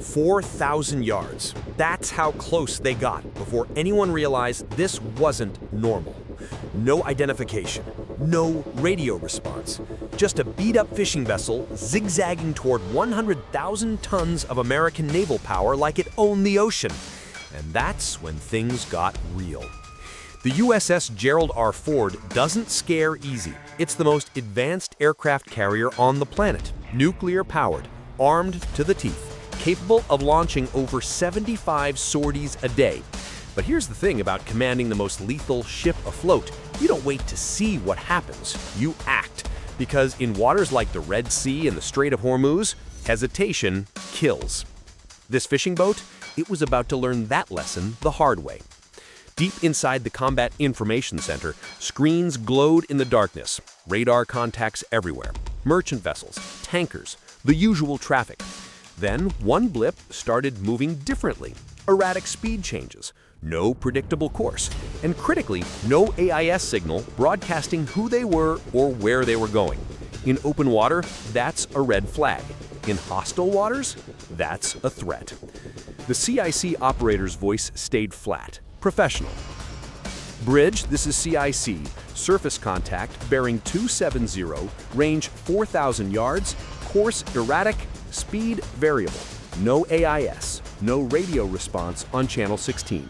4,000 yards. That's how close they got before anyone realized this wasn't normal. No identification, no radio response, just a beat-up fishing vessel zigzagging toward 100,000 tons of American naval power like it owned the ocean. And that's when things got real. The USS Gerald R. Ford doesn't scare easy. It's the most advanced aircraft carrier on the planet, nuclear-powered, armed to the teeth, capable of launching over 75 sorties a day. But here's the thing about commanding the most lethal ship afloat. You don't wait to see what happens. You act. Because in waters like the Red Sea and the Strait of Hormuz, hesitation kills. This fishing boat, it was about to learn that lesson the hard way. Deep inside the Combat Information Center, screens glowed in the darkness. Radar contacts everywhere. Merchant vessels, tankers, the usual traffic. Then one blip started moving differently. Erratic speed changes, no predictable course, and critically, no AIS signal broadcasting who they were or where they were going. In open water, that's a red flag. In hostile waters, that's a threat. The CIC operator's voice stayed flat, professional. Bridge, this is CIC. Surface contact, bearing 270, range 4,000 yards, course erratic, speed variable. No AIS, no radio response on channel 16.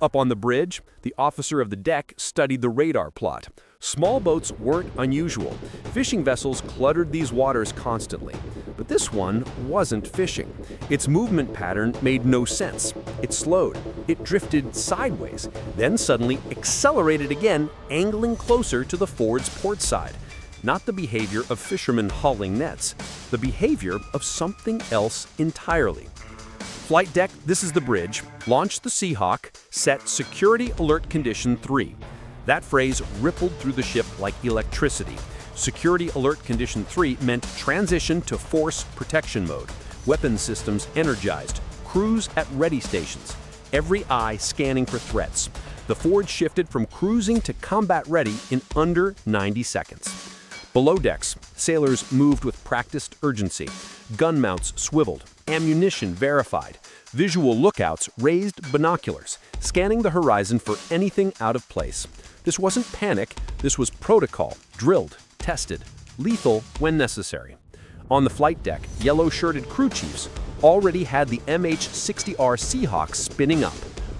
Up on the bridge, the officer of the deck studied the radar plot. Small boats weren't unusual. Fishing vessels cluttered these waters constantly. But this one wasn't fishing. Its movement pattern made no sense. It slowed. It drifted sideways, then suddenly accelerated again, angling closer to the Ford's port side. Not the behavior of fishermen hauling nets, the behavior of something else entirely. Flight deck, this is the bridge. Launch the Seahawk, set Security Alert Condition 3. That phrase rippled through the ship like electricity. Security Alert Condition 3 meant transition to force protection mode. Weapon systems energized. Crews at ready stations. Every eye scanning for threats. The Ford shifted from cruising to combat ready in under 90 seconds. Below decks, sailors moved with practiced urgency. Gun mounts swiveled. Ammunition verified. Visual lookouts raised binoculars, scanning the horizon for anything out of place. This wasn't panic, this was protocol, drilled, tested, lethal when necessary. On the flight deck, yellow-shirted crew chiefs already had the MH-60R Seahawk spinning up.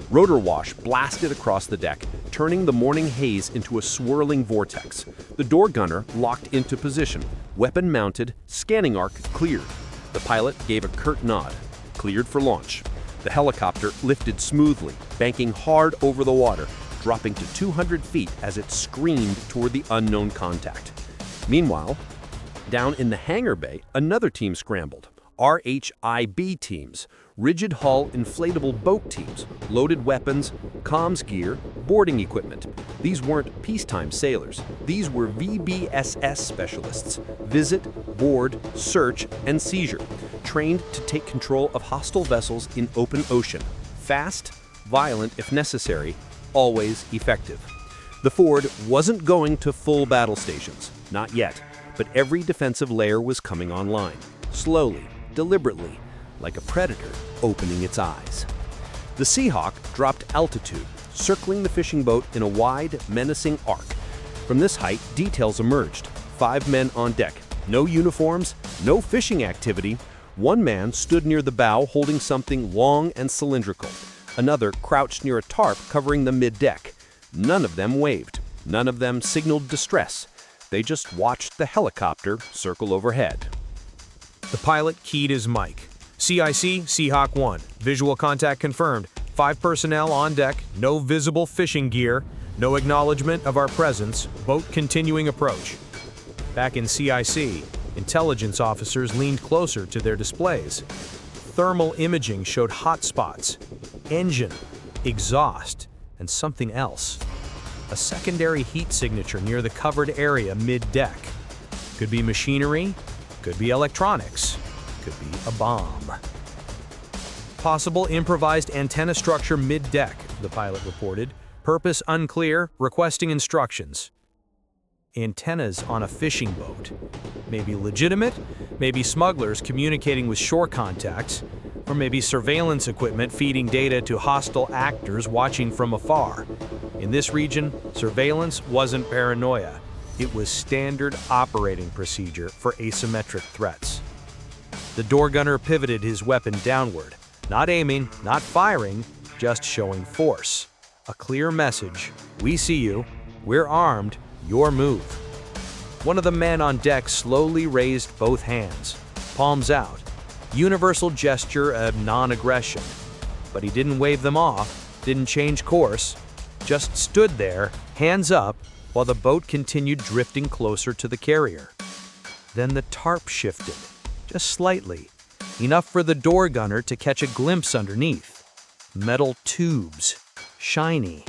Rotor wash blasted across the deck, turning the morning haze into a swirling vortex. The door gunner locked into position, weapon mounted, scanning arc cleared. The pilot gave a curt nod. Cleared for launch. The helicopter lifted smoothly, banking hard over the water, dropping to 200 feet as it screamed toward the unknown contact. Meanwhile, down in the hangar bay, another team scrambled. RHIB teams, rigid hull inflatable boat teams, loaded weapons, comms gear, boarding equipment. These weren't peacetime sailors. These were VBSS specialists, visit, board, search, and seizure, trained to take control of hostile vessels in open ocean. Fast, violent if necessary, always effective. The Ford wasn't going to full battle stations, not yet, but every defensive layer was coming online, slowly, deliberately, like a predator opening its eyes. The Seahawk dropped altitude, circling the fishing boat in a wide, menacing arc. From this height, details emerged. 5 men on deck, no uniforms, no fishing activity. One man stood near the bow holding something long and cylindrical. Another crouched near a tarp covering the mid-deck. None of them waved. None of them signaled distress. They just watched the helicopter circle overhead. The pilot keyed his mic. CIC, Seahawk 1. Visual contact confirmed. 5 personnel on deck, no visible fishing gear, no acknowledgement of our presence, boat continuing approach. Back in CIC, intelligence officers leaned closer to their displays. Thermal imaging showed hot spots, engine, exhaust, and something else. A secondary heat signature near the covered area mid-deck. Could be machinery, could be electronics, could be a bomb. Possible improvised antenna structure mid-deck, the pilot reported. Purpose unclear, requesting instructions. Antennas on a fishing boat. Maybe legitimate, maybe smugglers communicating with shore contacts. Or maybe surveillance equipment feeding data to hostile actors watching from afar. In this region, surveillance wasn't paranoia. It was standard operating procedure for asymmetric threats. The door gunner pivoted his weapon downward, not aiming, not firing, just showing force. A clear message: we see you, we're armed, your move. One of the men on deck slowly raised both hands, palms out, universal gesture of non-aggression. But he didn't wave them off, didn't change course, just stood there, hands up, while the boat continued drifting closer to the carrier. Then the tarp shifted, just slightly, enough for the door gunner to catch a glimpse underneath. Metal tubes, shiny,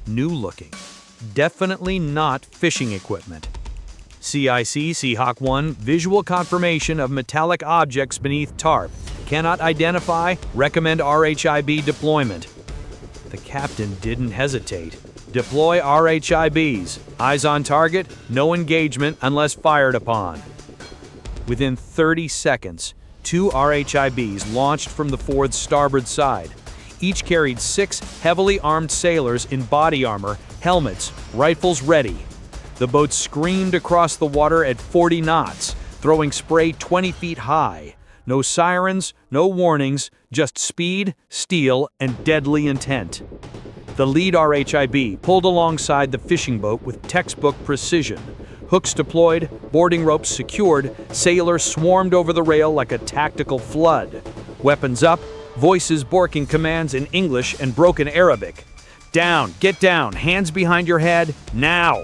new-looking, definitely not fishing equipment. CIC Seahawk 1, visual confirmation of metallic objects beneath tarp. Cannot identify, recommend RHIB deployment. The captain didn't hesitate. Deploy RHIBs. Eyes on target, no engagement unless fired upon. Within 30 seconds, 2 RHIBs launched from the Ford's starboard side. Each carried 6 heavily armed sailors in body armor, helmets, rifles ready. The boat screamed across the water at 40 knots, throwing spray 20 feet high. No sirens, no warnings, just speed, steel, and deadly intent. The lead RHIB pulled alongside the fishing boat with textbook precision. Hooks deployed, boarding ropes secured, sailors swarmed over the rail like a tactical flood. Weapons up, voices barking commands in English and broken Arabic. Down, get down, hands behind your head, now!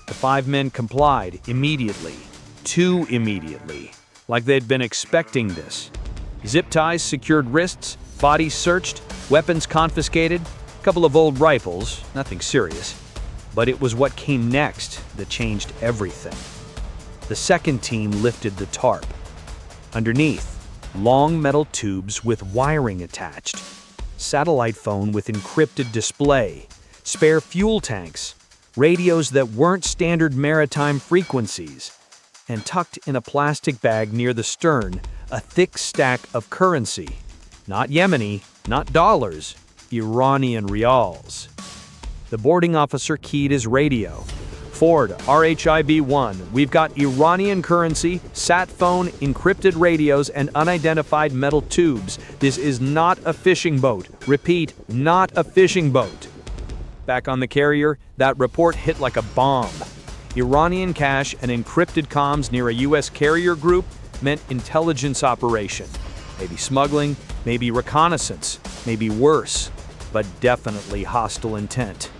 The 5 men complied immediately, too immediately, like they'd been expecting this. Zip ties secured wrists, bodies searched, weapons confiscated, a couple of old rifles, nothing serious. But it was what came next that changed everything. The second team lifted the tarp. Underneath, long metal tubes with wiring attached, satellite phone with encrypted display, spare fuel tanks, radios that weren't standard maritime frequencies, and tucked in a plastic bag near the stern, a thick stack of currency. Not Yemeni, not dollars, Iranian rials. The boarding officer keyed his radio. Ford, RHIB-1, we've got Iranian currency, sat phone, encrypted radios, and unidentified metal tubes. This is not a fishing boat. Repeat, not a fishing boat. Back on the carrier, that report hit like a bomb. Iranian cache and encrypted comms near a U.S. carrier group meant intelligence operation. Maybe smuggling, maybe reconnaissance, maybe worse, but definitely hostile intent.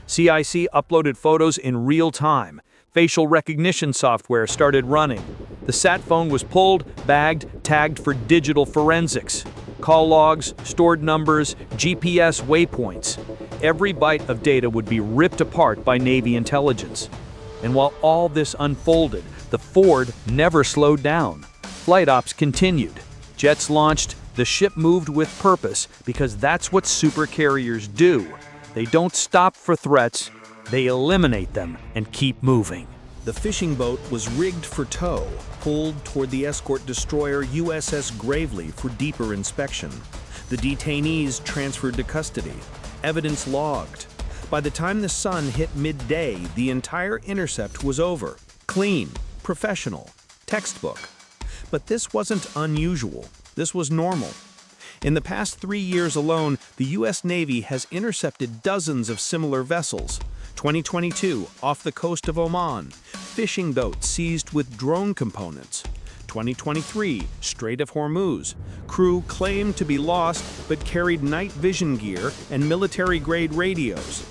CIC uploaded photos in real time. Facial recognition software started running. The sat phone was pulled, bagged, tagged for digital forensics. Call logs, stored numbers, GPS waypoints. Every byte of data would be ripped apart by Navy intelligence. And while all this unfolded, the Ford never slowed down. Flight ops continued. Jets launched. The ship moved with purpose because that's what supercarriers do. They don't stop for threats, they eliminate them and keep moving. The fishing boat was rigged for tow, pulled toward the escort destroyer USS Gravely for deeper inspection. The detainees transferred to custody. Evidence logged. By the time the sun hit midday, the entire intercept was over. Clean, professional, textbook. But this wasn't unusual. This was normal. In the past 3 years alone, the U.S. Navy has intercepted dozens of similar vessels. 2022, off the coast of Oman, fishing boat seized with drone components. 2023, Strait of Hormuz, crew claimed to be lost but carried night vision gear and military-grade radios.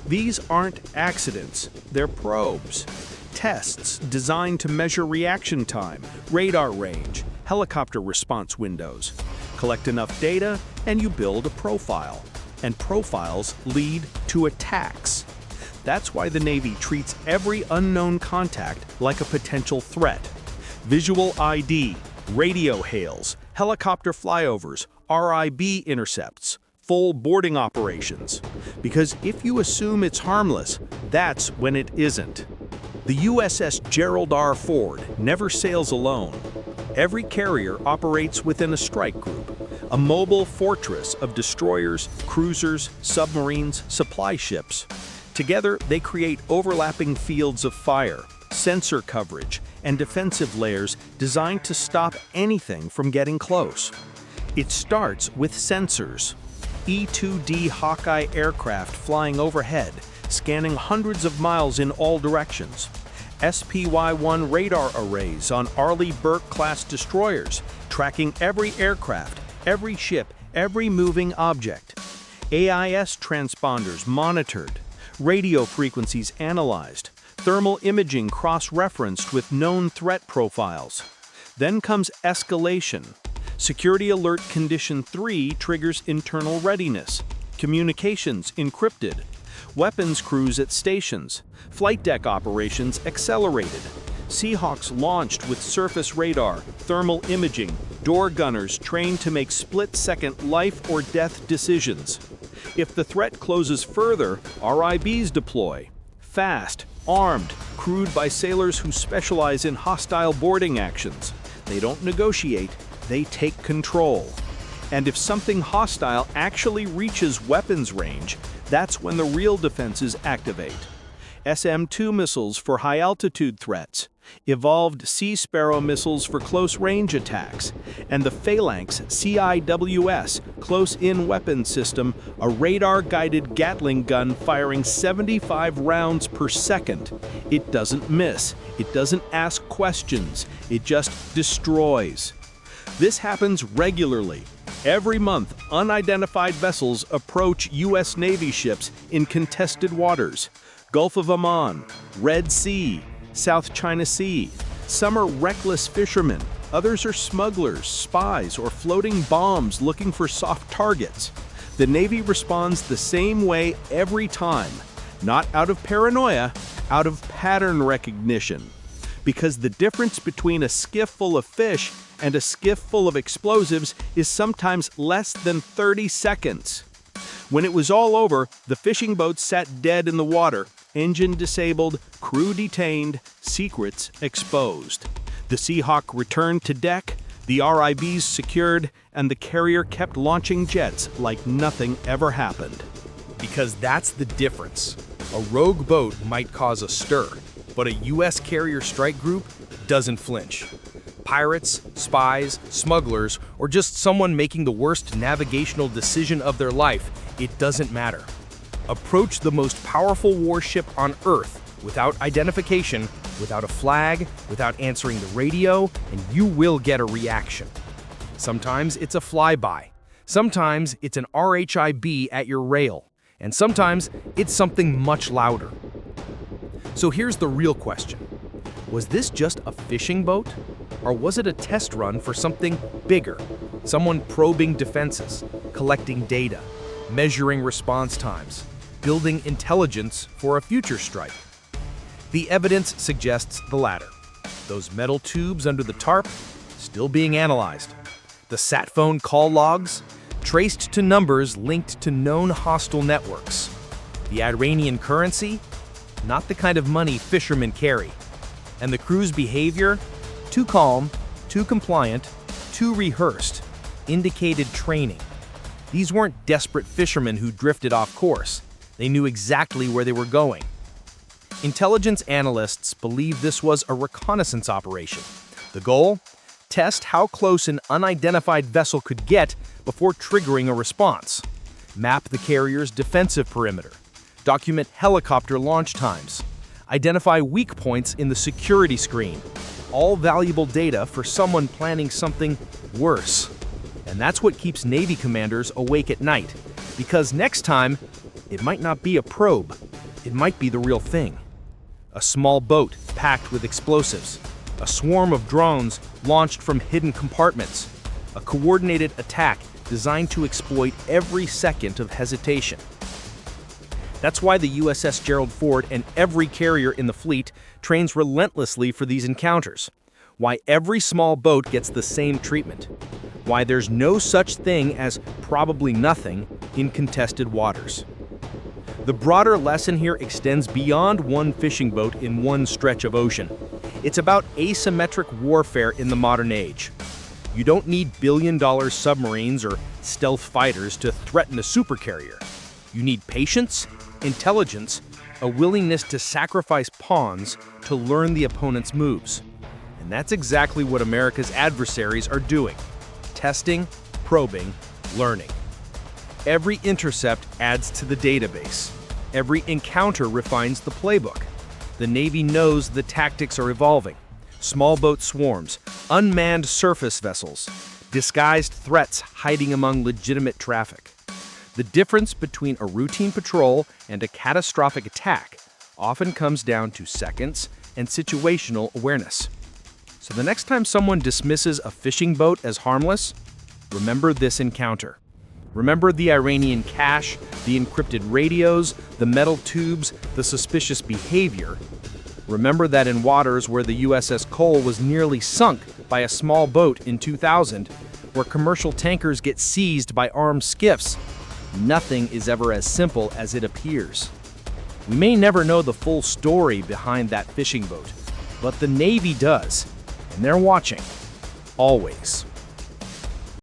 These aren't accidents, they're probes. Tests designed to measure reaction time, radar range, helicopter response windows. Collect enough data, and you build a profile. And profiles lead to attacks. That's why the Navy treats every unknown contact like a potential threat. Visual ID, radio hails, helicopter flyovers, RIB intercepts, full boarding operations. Because if you assume it's harmless, that's when it isn't. The USS Gerald R. Ford never sails alone. Every carrier operates within a strike group, a mobile fortress of destroyers, cruisers, submarines, supply ships. Together, they create overlapping fields of fire, sensor coverage, and defensive layers designed to stop anything from getting close. It starts with sensors. E-2D Hawkeye aircraft flying overhead, scanning hundreds of miles in all directions. SPY-1 radar arrays on Arleigh Burke-class destroyers, tracking every aircraft, every ship, every moving object. AIS transponders monitored, radio frequencies analyzed, thermal imaging cross-referenced with known threat profiles. Then comes escalation. Security Alert Condition 3 triggers internal readiness, communications encrypted, weapons crews at stations, flight deck operations accelerated, Seahawks launched with surface radar, thermal imaging, door gunners trained to make split-second life or death decisions. If the threat closes further, RHIBs deploy. Fast, armed, crewed by sailors who specialize in hostile boarding actions. They don't negotiate, they take control. And if something hostile actually reaches weapons range, that's when the real defenses activate. SM-2 missiles for high-altitude threats, evolved Sea Sparrow missiles for close-range attacks, and the Phalanx CIWS close-in weapon system, a radar-guided Gatling gun firing 75 rounds per second. It doesn't miss, it doesn't ask questions, it just destroys. This happens regularly. Every month, unidentified vessels approach U.S. Navy ships in contested waters. Gulf of Oman, Red Sea, South China Sea. Some are reckless fishermen, others are smugglers, spies, or floating bombs looking for soft targets. The Navy responds the same way every time, not out of paranoia, out of pattern recognition. Because the difference between a skiff full of fish and a skiff full of explosives is sometimes less than 30 seconds. When it was all over, the fishing boats sat dead in the water, engine disabled, crew detained, secrets exposed. The Seahawk returned to deck, the RHIBs secured, and the carrier kept launching jets like nothing ever happened. Because that's the difference. A rogue boat might cause a stir, but a U.S. carrier strike group doesn't flinch. Pirates, spies, smugglers, or just someone making the worst navigational decision of their life, it doesn't matter. Approach the most powerful warship on Earth without identification, without a flag, without answering the radio, and you will get a reaction. Sometimes it's a flyby. Sometimes it's an RHIB at your rail. And sometimes it's something much louder. So here's the real question. Was this just a fishing boat? Or was it a test run for something bigger? Someone probing defenses, collecting data, measuring response times, building intelligence for a future strike? The evidence suggests the latter. Those metal tubes under the tarp, still being analyzed. The sat phone call logs, traced to numbers linked to known hostile networks. The Iranian currency, not the kind of money fishermen carry. And the crew's behavior, too calm, too compliant, too rehearsed, indicated training. These weren't desperate fishermen who drifted off course. They knew exactly where they were going. Intelligence analysts believe this was a reconnaissance operation. The goal? Test how close an unidentified vessel could get before triggering a response. Map the carrier's defensive perimeter. Document helicopter launch times. Identify weak points in the security screen. All valuable data for someone planning something worse. And that's what keeps Navy commanders awake at night. Because next time, it might not be a probe. It might be the real thing. A small boat packed with explosives. A swarm of drones launched from hidden compartments. A coordinated attack designed to exploit every second of hesitation. That's why the USS Gerald R and every carrier in the fleet trains relentlessly for these encounters. Why every small boat gets the same treatment. Why there's no such thing as probably nothing in contested waters. The broader lesson here extends beyond one fishing boat in one stretch of ocean. It's about asymmetric warfare in the modern age. You don't need billion-dollar submarines or stealth fighters to threaten a supercarrier. You need patience, intelligence, a willingness to sacrifice pawns to learn the opponent's moves. And that's exactly what America's adversaries are doing. Testing, probing, learning. Every intercept adds to the database. Every encounter refines the playbook. The Navy knows the tactics are evolving. Small boat swarms, unmanned surface vessels, disguised threats hiding among legitimate traffic. The difference between a routine patrol and a catastrophic attack often comes down to seconds and situational awareness. So the next time someone dismisses a fishing boat as harmless, remember this encounter. Remember the Iranian cache, the encrypted radios, the metal tubes, the suspicious behavior. Remember that in waters where the USS Cole was nearly sunk by a small boat in 2000, where commercial tankers get seized by armed skiffs, nothing is ever as simple as it appears. We may never know the full story behind that fishing boat, but the Navy does, and they're watching, always.